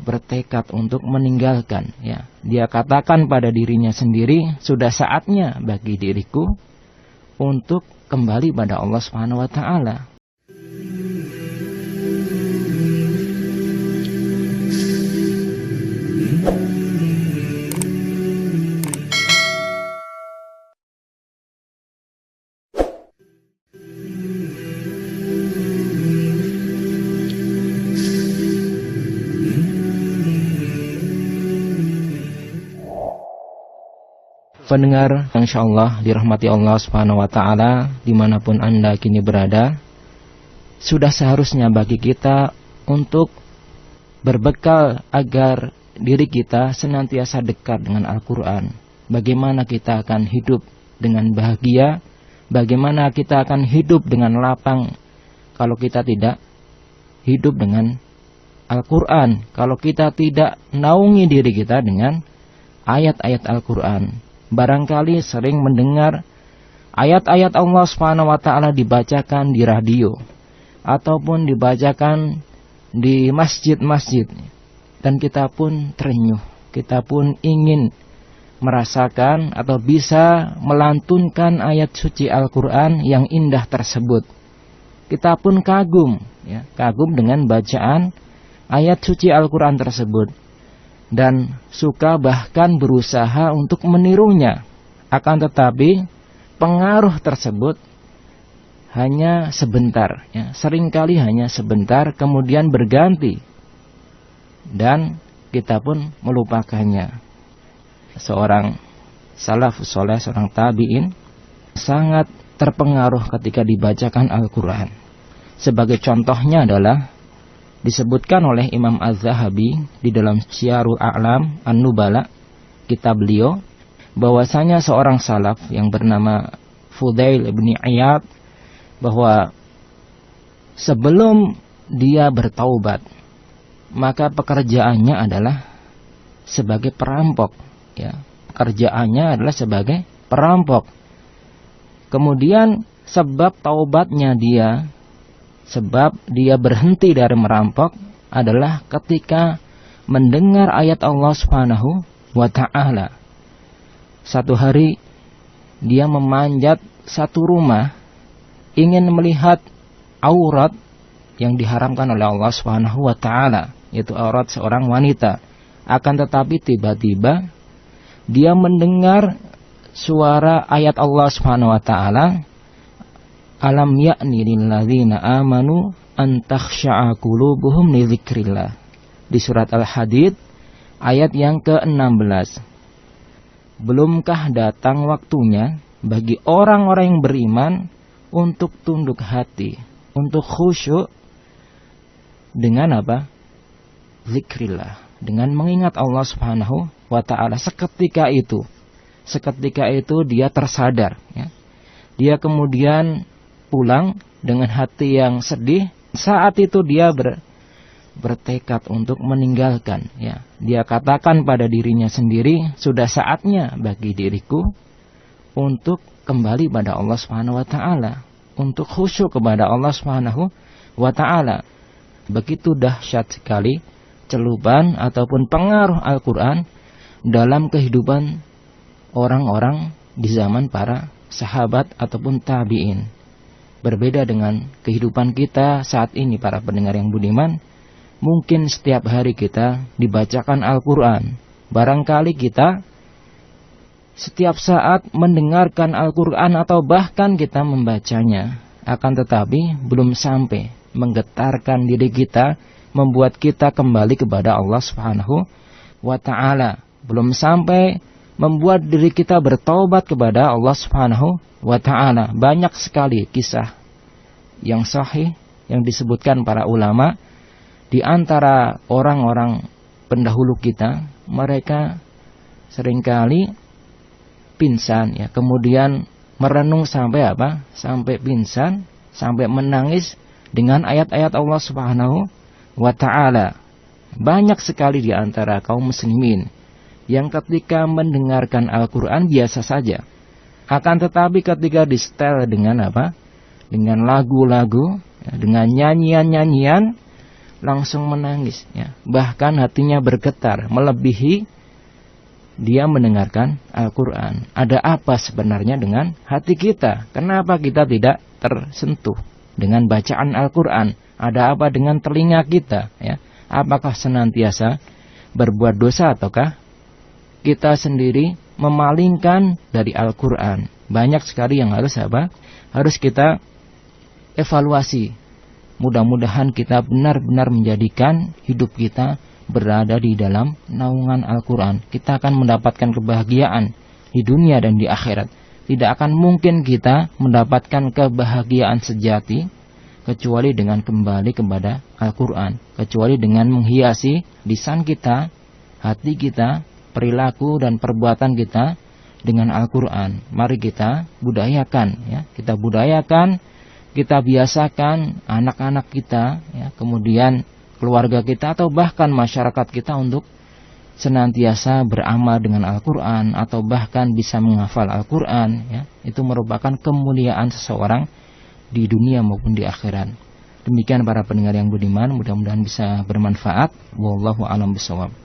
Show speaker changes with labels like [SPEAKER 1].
[SPEAKER 1] bertekad untuk meninggalkan, ya. Dia katakan pada dirinya sendiri, sudah saatnya bagi diriku untuk kembali pada Allah Subhanahu wa taala. Pendengar, insyaallah dirahmati Allah Subhanahu wa taala dimanapun Anda kini berada, sudah seharusnya bagi kita untuk berbekal agar diri kita senantiasa dekat dengan Al-Quran. Bagaimana kita akan hidup dengan bahagia, bagaimana kita akan hidup dengan lapang kalau kita tidak hidup dengan Al-Quran, kalau kita tidak naungi diri kita dengan ayat-ayat Al-Quran. Barangkali sering mendengar ayat-ayat Allah Subhanahu wa taala dibacakan di radio ataupun dibacakan di masjid-masjid, dan kita pun terenyuh, kita pun ingin merasakan atau bisa melantunkan ayat suci Al-Quran yang indah tersebut. Kita pun kagum, ya, kagum dengan bacaan ayat suci Al-Quran tersebut, dan suka bahkan berusaha untuk menirunya. Akan tetapi pengaruh tersebut hanya sebentar, ya, seringkali hanya sebentar, kemudian berganti dan kita pun melupakannya. Seorang salafus saleh, seorang tabi'in sangat terpengaruh ketika dibacakan Al-Quran. Sebagai contohnya adalah disebutkan oleh Imam Az-Zahabi di dalam Syiarul A'lam An-Nubala, kitab beliau, bahwasanya seorang salaf yang bernama Fudail bin Iyad, bahwa sebelum dia bertaubat, maka pekerjaannya adalah sebagai perampok, ya. Pekerjaannya adalah sebagai perampok. Kemudian sebab taubatnya dia, sebab dia berhenti dari merampok adalah ketika mendengar ayat Allah Subhanahu wa taala. Satu hari dia memanjat satu rumah, ingin melihat aurat yang diharamkan oleh Allah Subhanahu wa taala, yaitu aurat seorang wanita. Akan tetapi tiba-tiba dia mendengar suara ayat Allah Subhanahu wa taala, alam ya'ni lilladzina amanu an takhsha'a qulubuhum li dzikrillah, di surat Al-Hadid ayat yang ke-16. Belumkah datang waktunya bagi orang-orang yang beriman untuk tunduk hati, untuk khusyuk dengan apa? Zikrillah, dengan mengingat Allah Subhanahu wa taala. Seketika itu dia tersadar, ya. Dia kemudian pulang dengan hati yang sedih. Saat itu dia bertekad untuk meninggalkan, ya. Dia katakan pada dirinya sendiri, sudah saatnya bagi diriku untuk kembali pada Allah Subhanahu wa taala, untuk khusyuk kepada Allah Subhanahu wa taala. Begitu dahsyat sekali celuban ataupun pengaruh Al-Quran dalam kehidupan orang-orang di zaman para sahabat ataupun tabi'in. Berbeda dengan kehidupan kita saat ini, para pendengar yang budiman. Mungkin setiap hari kita dibacakan Al-Quran. Barangkali kita setiap saat mendengarkan Al-Quran atau bahkan kita membacanya. Akan tetapi belum sampai menggetarkan diri kita, membuat kita kembali kepada Allah Subhanahu wa ta'ala. Belum sampai membuat diri kita bertaubat kepada Allah Subhanahu wa ta'ala. Banyak sekali kisah yang sahih yang disebutkan para ulama. Di antara orang-orang pendahulu kita, mereka seringkali pingsan, ya, kemudian merenung sampai apa? Sampai pingsan, sampai menangis dengan ayat-ayat Allah Subhanahu wa ta'ala. Banyak sekali di antara kaum muslimin yang ketika mendengarkan Al-Quran biasa saja, akan tetapi ketika disetel dengan apa? Dengan lagu-lagu, ya, dengan nyanyian-nyanyian, langsung menangis, ya. Bahkan hatinya bergetar, melebihi dia mendengarkan Al-Quran. Ada apa sebenarnya dengan hati kita? Kenapa kita tidak tersentuh dengan bacaan Al-Quran? Ada apa dengan telinga kita, ya? Apakah senantiasa berbuat dosa ataukah kita sendiri memalingkan dari Al-Quran? Banyak sekali yang harus harus kita evaluasi. Mudah-mudahan kita benar-benar menjadikan hidup kita berada di dalam naungan Al-Quran. Kita akan mendapatkan kebahagiaan di dunia dan di akhirat. Tidak akan mungkin kita mendapatkan kebahagiaan sejati kecuali dengan kembali kepada Al-Quran, kecuali dengan menghiasi lisan kita, hati kita, perilaku dan perbuatan kita dengan Al-Quran. Mari kita budayakan, ya. Kita budayakan, kita biasakan anak-anak kita, ya, kemudian keluarga kita atau bahkan masyarakat kita untuk senantiasa beramal dengan Al-Quran atau bahkan bisa menghafal Al-Quran, ya. Itu merupakan kemuliaan seseorang di dunia maupun di akhirat. Demikian para pendengar yang budiman, mudah-mudahan bisa bermanfaat. Wallahu a'lam bishawab.